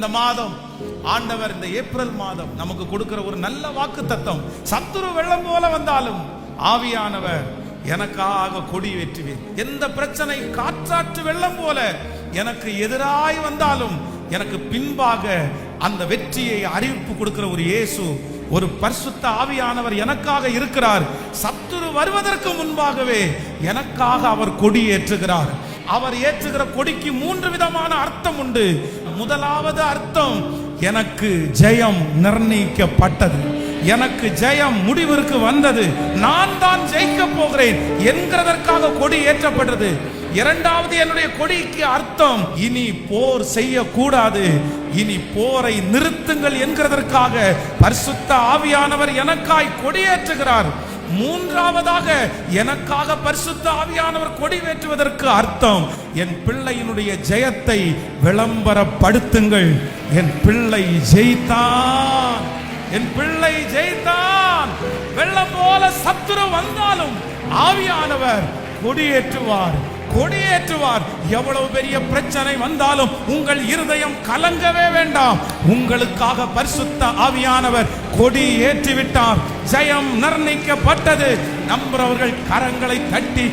இந்த மாதம் ஆண்டவர் இந்த ஏப்ரல் மாதம் நமக்கு கொடுக்கிற ஒரு நல்ல வாக்குத்தத்தம், சத்துரு வெள்ளம் போல வந்தாலும் ஆவியானவர் எனக்காக கொடி ஏற்றுவேன். எந்த பிரச்சனை காற்றாற்று வெள்ளம் போல எனக்கு எதிராய் வந்தாலும் எனக்கு பின்பாக அந்த வெற்றியை அறிவிப்பு கொடுக்கிற ஒரு இயேசு, ஒரு பரிசுத்த ஆவியானவர் எனக்காக இருக்கிறார். சத்துரு வருவதற்கு முன்பாகவே எனக்காக அவர் கொடி ஏற்றுகிறார். அவர் ஏற்றுகிற கொடிக்கு 3 விதமான அர்த்தம் உண்டு. முதலாவது அர்த்தம், எனக்கு ஜெயம் நிர்ணயிக்கப்பட்டது, எனக்கு ஜெயம் முடிவிற்கு வந்தது, நான் தான் ஜெயிக்க போகிறேன் என்கிறதற்காக கொடி ஏற்றப்பட்டது. இரண்டாவது, என்னுடைய கொடிக்கு அர்த்தம், இனி போர் செய்யக்கூடாது, இனி போரை நிறுத்துங்கள் என்கிறதற்காக பரிசுத்த ஆவியானவர் எனக்காய் கொடியேற்றுகிறார். மூன்றாவதாக, எனக்காக பரிசுத்த ஆவியானவர் கொடிவேற்றுவதற்கு அர்த்தம், என் பிள்ளையினுடைய ஜெயத்தை விளம்பரப்படுத்துங்கள். என் பிள்ளை ஜெயித்தான், என் பிள்ளை ஜெயித்தான். வெள்ளம் போல சத்துரு வந்தாலும் ஆவியானவர் கொடியேற்றுவார், கொடியேற்றுவார். எவ்வளவு பெரிய பிரச்சனை வந்தாலும் உங்கள் இருதயம் கலங்கவே வேண்டாம். உங்களுக்காக பரிசுத்த ஆவியானவர் கொடி ஏற்றிவிட்டார். ஜெயம் நிர்ணயிக்கப்பட்டது. நம்புறவர்கள் கரங்களை தட்டி